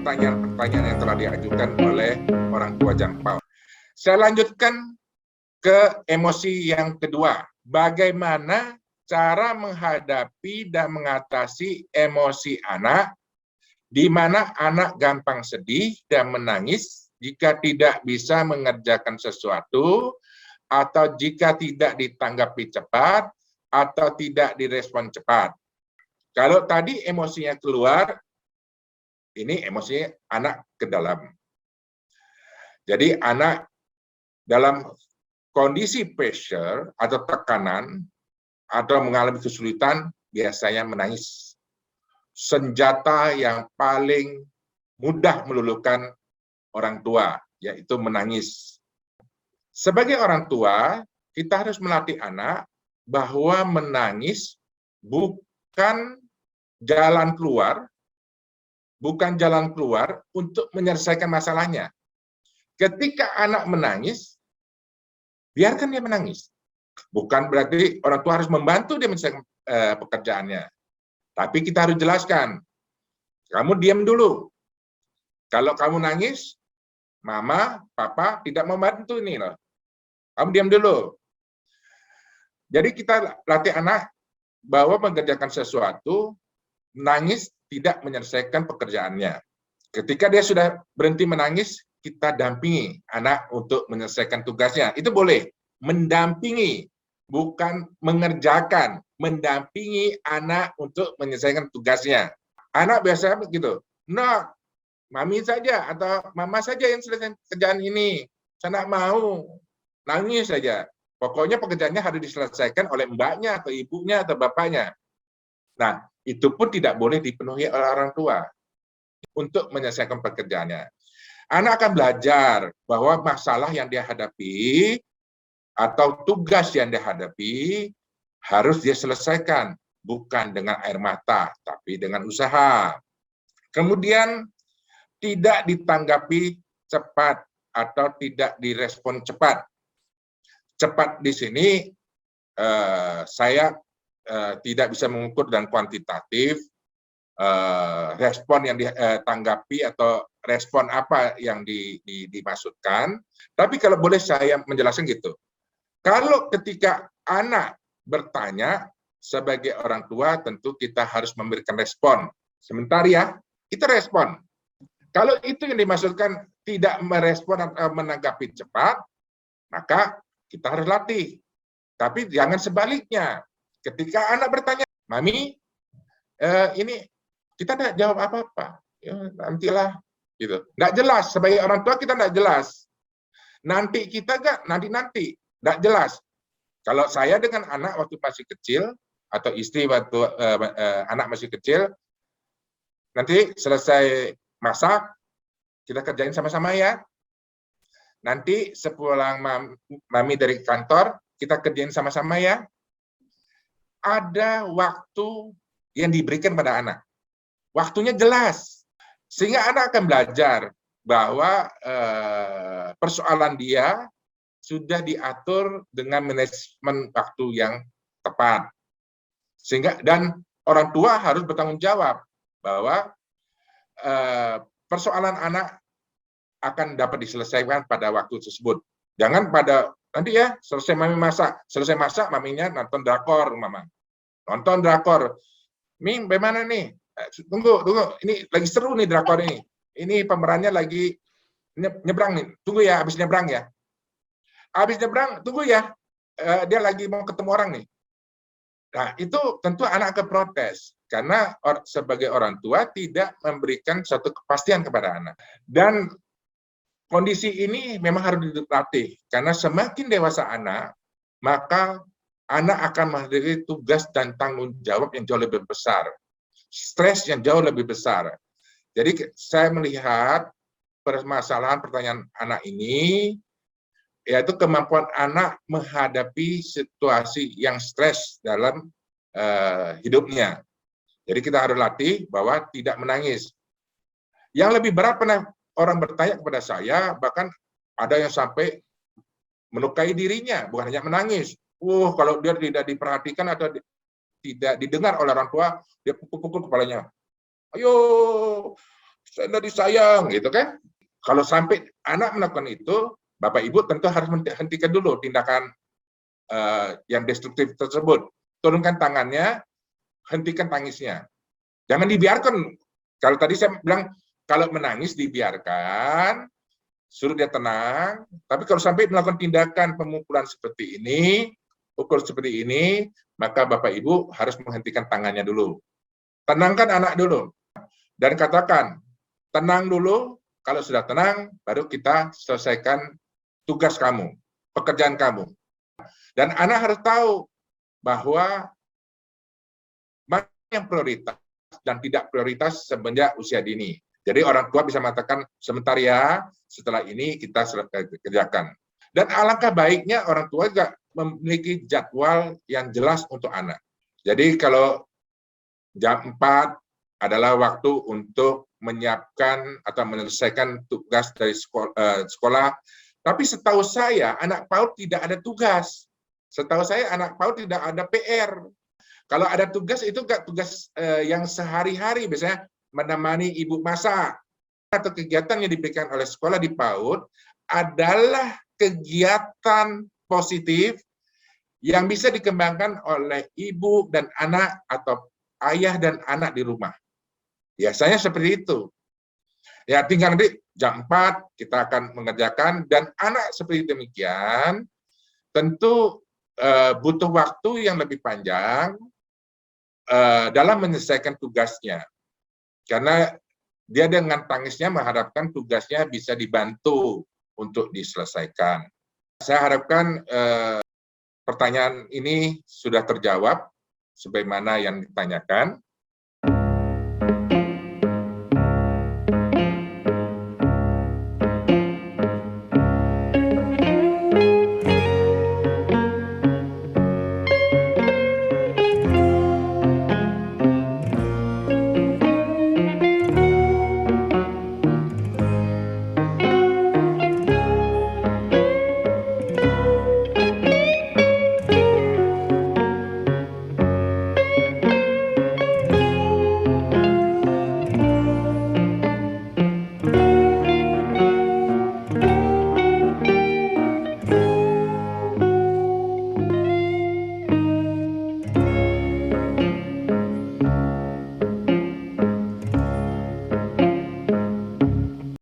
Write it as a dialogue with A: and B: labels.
A: pertanyaan-pertanyaan yang telah diajukan oleh orang tua jangkau. Saya lanjutkan ke emosi yang kedua. Bagaimana cara menghadapi dan mengatasi emosi anak, di mana anak gampang sedih dan menangis jika tidak bisa mengerjakan sesuatu, atau jika tidak ditanggapi cepat, atau tidak direspon cepat. Kalau tadi emosinya keluar, ini emosinya anak ke dalam. Jadi anak dalam kondisi pressure atau tekanan atau mengalami kesulitan biasanya menangis. Senjata yang paling mudah meluluhkan orang tua, yaitu menangis. Sebagai orang tua, kita harus melatih anak bahwa menangis bukan jalan keluar untuk menyelesaikan masalahnya. Ketika anak menangis, biarkan dia menangis. Bukan berarti orang tua harus membantu dia menyelesaikan pekerjaannya. Tapi kita harus jelaskan, kamu diam dulu. Kalau kamu nangis, mama, papa tidak membantu ini loh. Kamu diam dulu. Jadi kita latih anak bahwa mengerjakan sesuatu, menangis tidak menyelesaikan pekerjaannya. Ketika dia sudah berhenti menangis, kita dampingi anak untuk menyelesaikan tugasnya. Itu boleh. Mendampingi, bukan mengerjakan. Mendampingi anak untuk menyelesaikan tugasnya. Anak biasanya begitu. No, mami saja atau mama saja yang selesai kerjaan ini. Saya tidak mau. Nangis saja. Pokoknya pekerjaannya harus diselesaikan oleh mbaknya atau ibunya atau bapaknya. Nah, itu pun tidak boleh dipenuhi oleh orang tua untuk menyelesaikan pekerjaannya. Anak akan belajar bahwa masalah yang dia hadapi atau tugas yang dia hadapi harus dia selesaikan, bukan dengan air mata, tapi dengan usaha. Kemudian tidak ditanggapi cepat atau tidak direspon cepat. Cepat di sini saya tidak bisa mengukur dan kuantitatif respon yang ditanggapi atau respon apa yang dimaksudkan. Tapi kalau boleh saya menjelaskan gitu. Kalau ketika anak bertanya sebagai orang tua, tentu kita harus memberikan respon. Sebentar ya, itu respon. Kalau itu yang dimaksudkan tidak merespon atau menanggapi cepat, maka kita harus latih. Tapi jangan sebaliknya. Ketika anak bertanya, Mami, ini kita tidak jawab apa-apa. Ya, nantilah. Gitu. Nggak jelas. Sebagai orang tua kita nggak jelas. Nanti kita nggak, nanti. Nggak jelas. Kalau saya dengan anak waktu masih kecil, atau istri waktu anak masih kecil, nanti selesai masak, kita kerjain sama-sama ya. Nanti sepulang mami dari kantor, kita kerjain sama-sama ya. Ada waktu yang diberikan pada anak. Waktunya jelas. Sehingga anak akan belajar bahwa persoalan dia sudah diatur dengan manajemen waktu yang tepat. Dan orang tua harus bertanggung jawab bahwa persoalan anak akan dapat diselesaikan pada waktu tersebut. Jangan pada nanti ya selesai masak, maminya nonton drakor, mama. Nonton drakor. Ming, bagaimana nih? Tunggu, ini lagi seru nih drakor ini. Ini pemerannya lagi nyebrang nih. Tunggu ya, habis nyebrang ya. Habis nyebrang, tunggu ya. Dia lagi mau ketemu orang nih. Nah, itu tentu anak akan protes. Karena sebagai orang tua tidak memberikan suatu kepastian kepada anak. Dan kondisi ini memang harus dilatih. Karena semakin dewasa anak, maka anak akan menghadapi tugas dan tanggung jawab yang jauh lebih besar. Stres yang jauh lebih besar. Jadi saya melihat permasalahan pertanyaan anak ini, yaitu kemampuan anak menghadapi situasi yang stres dalam hidupnya. Jadi kita harus latih bahwa tidak menangis. Yang lebih berat pernah orang bertanya kepada saya, bahkan ada yang sampai melukai dirinya, bukan hanya menangis. Kalau dia tidak diperhatikan atau tidak didengar oleh orang tua, dia pukul-pukul kepalanya. Ayo, saya disayang, gitu kan. Kalau sampai anak melakukan itu, Bapak Ibu tentu harus menghentikan dulu tindakan yang destruktif tersebut. Turunkan tangannya, hentikan tangisnya. Jangan dibiarkan. Kalau tadi saya bilang, kalau menangis dibiarkan, suruh dia tenang. Tapi kalau sampai melakukan tindakan pemukulan seperti ini, pukul seperti ini, maka Bapak Ibu harus menghentikan tangannya dulu. Tenangkan anak dulu. Dan katakan, tenang dulu, kalau sudah tenang, baru kita selesaikan tugas kamu, pekerjaan kamu. Dan anak harus tahu bahwa mana yang prioritas dan tidak prioritas semenjak usia dini. Jadi orang tua bisa mengatakan, sebentar ya, setelah ini kita kerjakan. Dan alangkah baiknya orang tua juga memiliki jadwal yang jelas untuk anak. Jadi kalau jam 4 adalah waktu untuk menyiapkan atau menyelesaikan tugas dari sekolah. Tapi setahu saya, anak PAUD tidak ada tugas. Setahu saya, anak PAUD tidak ada PR. Kalau ada tugas, itu enggak tugas yang sehari-hari, biasanya menemani ibu masak. Atau kegiatan yang diberikan oleh sekolah di PAUD adalah kegiatan positif yang bisa dikembangkan oleh ibu dan anak atau ayah dan anak di rumah. Biasanya seperti itu. Ya, tinggal nanti jam 4 kita akan mengerjakan, dan anak seperti demikian tentu butuh waktu yang lebih panjang dalam menyelesaikan tugasnya. Karena dia dengan tangisnya mengharapkan tugasnya bisa dibantu untuk diselesaikan. Saya harapkan pertanyaan ini sudah terjawab sebagaimana yang ditanyakan.